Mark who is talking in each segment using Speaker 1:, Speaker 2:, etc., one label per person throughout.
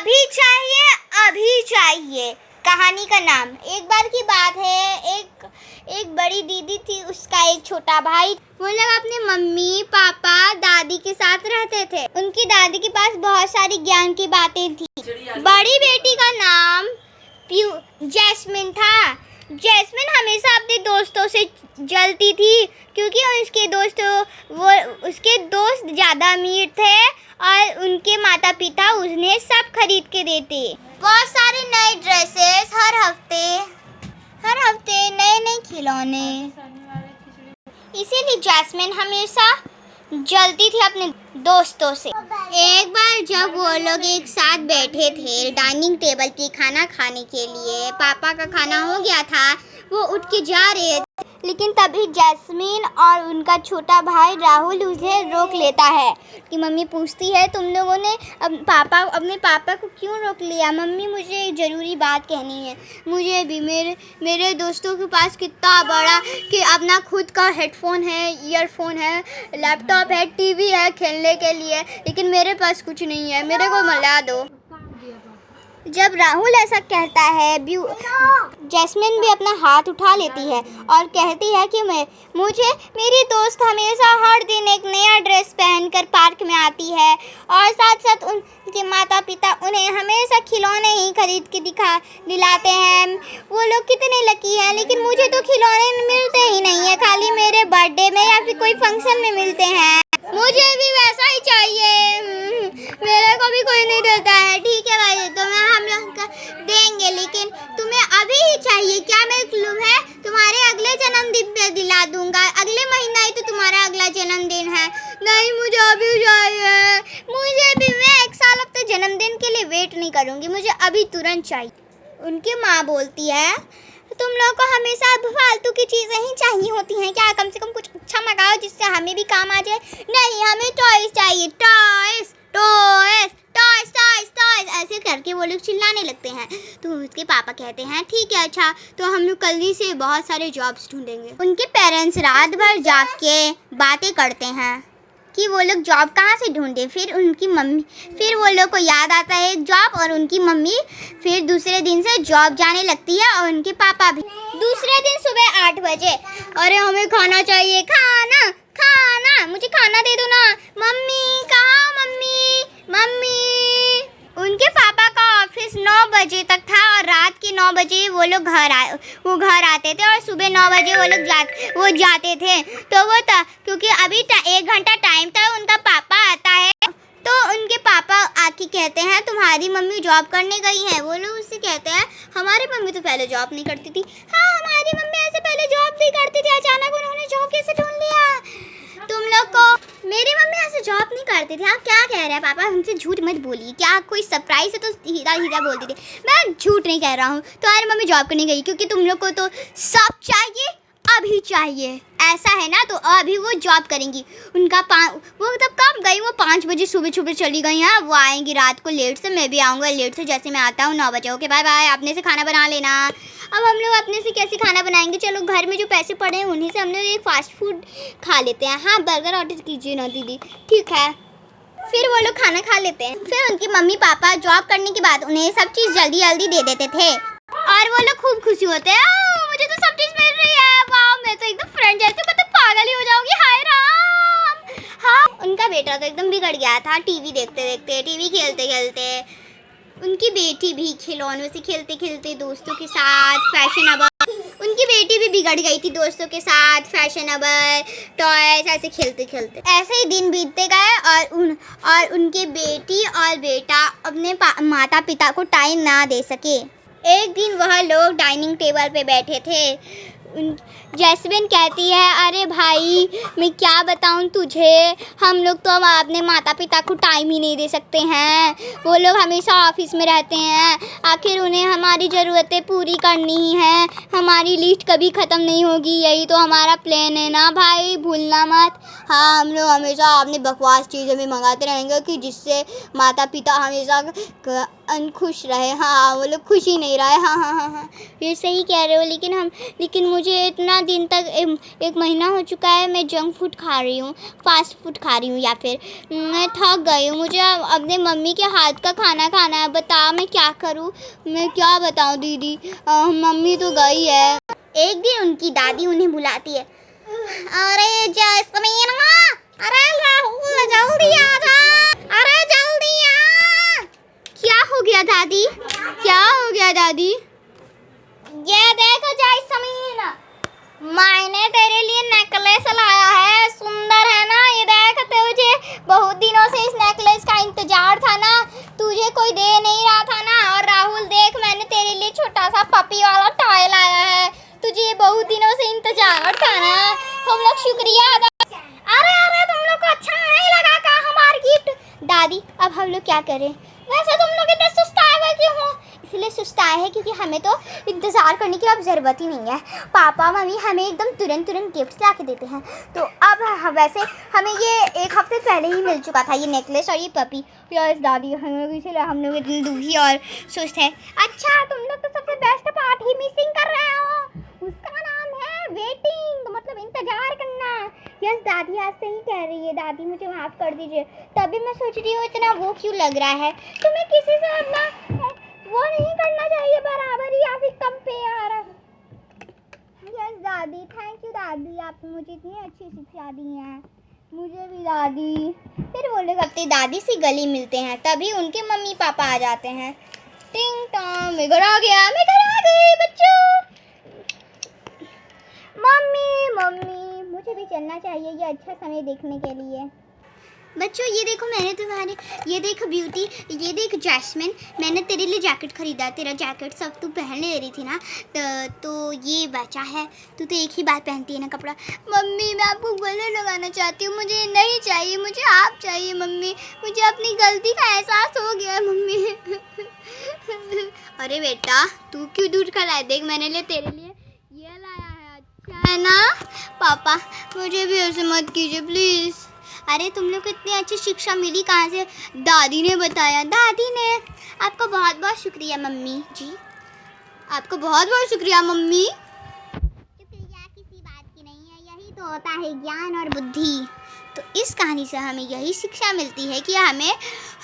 Speaker 1: अभी चाहिए, अभी चाहिए। कहानी का नाम। एक बार की बात है, एक बड़ी दीदी थी, उसका एक छोटा भाई। वो लोग अपने मम्मी पापा दादी के साथ रहते थे। उनकी दादी के पास बहुत सारी ज्ञान की बातें थी। बड़ी बेटी का नाम जैस्मिन था। जैस्मिन हमेशा अपने दोस्तों से जलती थी क्योंकि उसके दोस्त ज़्यादा अमीर थे और उनके माता पिता उन्हें सब खरीद के देते। बहुत सारे नए ड्रेसेस, हर हफ्ते नए खिलौने। इसीलिए जैस्मिन हमेशा जलती थी अपने दोस्तों से। एक बार जब वो लोग एक साथ बैठे थे डाइनिंग टेबल पे खाना खाने के लिए, पापा का खाना हो गया था, वो उठ के जा रहे थे, लेकिन तभी जैस्मिन और उनका छोटा भाई राहुल उसे रोक लेता है। कि मम्मी पूछती है, तुम लोगों ने अपने पापा को क्यों रोक लिया? मम्मी, मुझे एक ज़रूरी बात कहनी है। मुझे भी मेरे दोस्तों के पास कितना बड़ा कि अपना खुद का हेडफोन है, ईयरफोन है, लैपटॉप है, टीवी है खेलने के लिए, लेकिन मेरे पास कुछ नहीं है, मेरे को मिला दो। जब राहुल ऐसा कहता है, जैस्मिन भी अपना हाथ उठा लेती है और कहती है कि मेरी दोस्त हमेशा हर दिन एक नया ड्रेस पहनकर पार्क में आती है और साथ साथ उनके माता पिता उन्हें हमेशा खिलौने ही खरीद के दिलाते हैं। वो लोग कितने लकी हैं, लेकिन मुझे तो खिलौने मिलते ही नहीं है, खाली मेरे बर्थडे में या फिर कोई फंक्शन में मिलते हैं। मुझे भी वैसा ही चाहिए, मेरे को भी कोई नहीं देता है। ठीक है भाई, तो हम लोग देंगे, लेकिन तुम्हें अभी ही चाहिए क्या? मतलब है तुम्हारे अगले जन्मदिन पे दिला दूंगा, अगले महीना ही तो तुम्हारा अगला जन्मदिन है। नहीं, मुझे अभी चाहिए, मुझे भी। मैं एक साल अब तक जन्मदिन के लिए वेट नहीं करूँगी, मुझे अभी तुरंत चाहिए। उनकी माँ बोलती है, तुम लोग को हमेशा फालतू की चीज़ें ही चाहिए होती हैं क्या? कम से कम कुछ अच्छा मंगाओ जिससे हमें भी काम आ जाए। नहीं, हमें टॉयज चाहिए, toys toys toys toys toys, ऐसे करके वो लोग चिल्लाने लगते हैं। तो उसके पापा कहते हैं, ठीक है, अच्छा, तो हम लोग कल ही से बहुत सारे जॉब्स ढूंढेंगे। उनके पेरेंट्स रात भर जाग के बातें करते हैं कि वो लोग जॉब कहाँ से ढूंढे। फिर वो लोग को याद आता है एक जॉब, और उनकी मम्मी फिर दूसरे दिन से जॉब जाने लगती है और उनके पापा भी। दूसरे दिन सुबह 8 बजे, अरे हमें खाना चाहिए, खाना खाना, मुझे खाना दे दो ना। मम्मी कहाँ? मम्मी। उनके पापा का ऑफिस 9 बजे तक था और रात के 9 बजे वो घर आते थे और सुबह 9 बजे वो जाते थे। तो वो था क्योंकि अभी 1 घंटा टाइम था, उनका पापा आता है। तो उनके पापा आके कहते हैं, तुम्हारी मम्मी जॉब करने गई है। वो लोग उससे कहते हैं, हमारी मम्मी तो पहले जॉब नहीं करती थी। हाँ, हमारी मम्मी ऐसे पहले जॉब नहीं करती थी, अचानक उन्होंने जॉब कैसे ढूंढ लिया? तुम लोग को मेरी मम्मी ऐसे जॉब नहीं करती थी। आप क्या कह रहे हैं पापा? हमसे झूठ मत बोलिए, क्या कोई सरप्राइज है तो हीरा बोलती थी। मैं झूठ नहीं कह रहा हूँ, तुम्हारी मम्मी जॉब करने गई क्योंकि तुम लोग को तो सब चाहिए, अभी चाहिए, ऐसा है ना? तो अभी वो जॉब करेंगी। वो तब कब गई? वो 5 बजे सुबह चली गई हैं। वो आएंगी रात को लेट से, मैं भी आऊँगा लेट से, जैसे मैं आता हूँ 9 बजे। ओके, बाय बाय, अपने से खाना बना लेना। अब हम लोग अपने से कैसे खाना बनाएंगे? चलो, घर में जो पैसे पड़े हैं उन्हीं से हम लोग एक फास्ट फूड खा लेते हैं। हाँ, बर्गर ऑर्डर कीजिए ना दीदी। ठीक है। फिर वो लोग खाना खा लेते हैं। फिर उनकी मम्मी पापा जॉब करने के बाद उन्हें सब चीज़ जल्दी दे देते थे और वो लोग खूब खुशी होते हैं, मुझे तो सब चीज़ मिल रही है, वाह, मैं तो एकदम फ्रेंड जैसे, मैं तो पागल ही हो जाऊंगी, हाय राम। हाँ, उनका बेटा तो एकदम बिगड़ गया था, टीवी देखते टीवी खेलते उनकी बेटी भी खिलौनों से खेलते दोस्तों के साथ फैशनेबल, उनकी बेटी भी बिगड़ गई थी दोस्तों के साथ फैशनेबल टॉयज ऐसे खेलते। ऐसे ही दिन बीतते गए और उनके बेटी और बेटा अपने माता पिता को टाइम ना दे सके। एक दिन वह लोग डाइनिंग टेबल पे बैठे थे। जैस्मिन कहती है, अरे भाई, मैं क्या बताऊं तुझे, हम लोग तो अपने माता पिता को टाइम ही नहीं दे सकते हैं। वो लोग हमेशा ऑफिस में रहते हैं, आखिर उन्हें हमारी ज़रूरतें पूरी करनी ही हैं, हमारी लिस्ट कभी ख़त्म नहीं होगी, यही तो हमारा प्लान है ना भाई, भूलना मत। हाँ, हम लोग हमेशा अपनी बकवास चीज़ें भी मंगाते रहेंगे कि जिससे माता पिता हमेशा खुश रहे। हाँ, वो लोग खुश ही नहीं रहे। हाँ, ये सही कह रहे हो, लेकिन मुझे इतना दिन तक एक महीना हो चुका है मैं जंक फूड खा रही हूँ, फास्ट फूड खा रही हूँ, या फिर मैं थक गई हूँ। मुझे अपने मम्मी के हाथ का खाना खाना है। बता मैं क्या करूँ, मैं क्या बताऊँ दीदी। मम्मी तो गई है। एक दिन उनकी दादी उन्हें बुलाती है, अरे जैस्मीन, अरे राहुल जल्दी आ जा, अरे जल्दी आ। क्या हो गया दादी, क्या हो गया दादी? ये देखो जैस्मीन, मैंने तेरे लिए नेकलेस लाया है, सुंदर है ना? ये देख, तुझे बहुत दिनों से इस नेकलेस का इंतजार था ना, तुझे कोई दे नहीं रहा था ना। और राहुल देख, मैंने तेरे लिए छोटा सा पपी वाला टॉय लाया है, तुझे बहुत दिनों से इंतजार था ना। तुम लोग शुक्रिया अदा। अरे तुम लोग को अच्छा नहीं लगा का हमारा गिफ्ट? दादी अब हम लोग क्या करें? वैसे तुम लोग इतने सुस्ताए हुए क्यों हो? इसलिए सुस्ताए है क्योंकि हमें तो इंतज़ार करने की अब ज़रूरत ही नहीं है। पापा मम्मी हमें एकदम तुरंत गिफ्ट्स ला के देते हैं। तो अब वैसे हमें ये एक हफ्ते पहले ही मिल चुका था, ये नेकलेस और ये पपी। यस दादी, हम लोग इसीलिए हम लोग इतनी दुखी और सुस्त है। अच्छा, तुम लोग तो सबसे बेस्ट पार्ट ही मिसिंग कर रहे हो, उसका नाम है वेटिंग, मतलब इंतज़ार करना। यस दादी आज सही कह रही है। दादी मुझे माफ़ कर दीजिए, तभी मैं सोच रही हूँ इतना वो क्यों लग रहा है। तुम्हें किसी से अपना वो नहीं करना चाहिए, बराबर ही या फिर कंपेयर। यस दादी, थैंक यू दादी, आपने मुझे इतनी अच्छी शिक्षा दी है। मुझे भी दादी। फिर वो लोग अपनी दादी से गली मिलते हैं, तभी उनके मम्मी पापा आ जाते हैं। टिंग टॉन्ग, मैं घर आ गया, मैं घर आ गई बच्चों। मम्मी मुझे भी चलना चाहिए ये अच्छा समय देखने के लिए। बच्चों ये देखो, मैंने तुम्हारे, ये देख ब्यूटी, ये देख जैस्मिन, मैंने तेरे लिए जैकेट खरीदा। तेरा जैकेट सब तू पहन ले रही थी ना, तो ये बचा है। तू तो एक ही बार पहनती है ना कपड़ा। मम्मी मैं आपको गले लगाना चाहती हूँ, मुझे नहीं चाहिए, मुझे आप चाहिए मम्मी। मुझे अपनी गलती का एहसास हो गया मम्मी। अरे बेटा तू क्यों दूर कर रहा है? देख मैंने तेरे लिए ये लाया है, अच्छा है ना? पापा मुझे भी ऐसे मत कीजिए प्लीज़। अरे तुम लोग को इतनी अच्छी शिक्षा मिली कहाँ से? दादी ने बताया। दादी ने? आपका बहुत बहुत शुक्रिया मम्मी जी, आपको बहुत बहुत शुक्रिया मम्मी। शुक्रिया किसी बात की नहीं है, यही तो होता है ज्ञान और बुद्धि। तो इस कहानी से हमें यही शिक्षा मिलती है कि हमें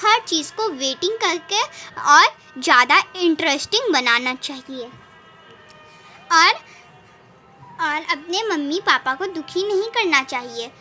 Speaker 1: हर चीज़ को वेटिंग करके और ज़्यादा इंटरेस्टिंग बनाना चाहिए, और अपने मम्मी पापा को दुखी नहीं करना चाहिए।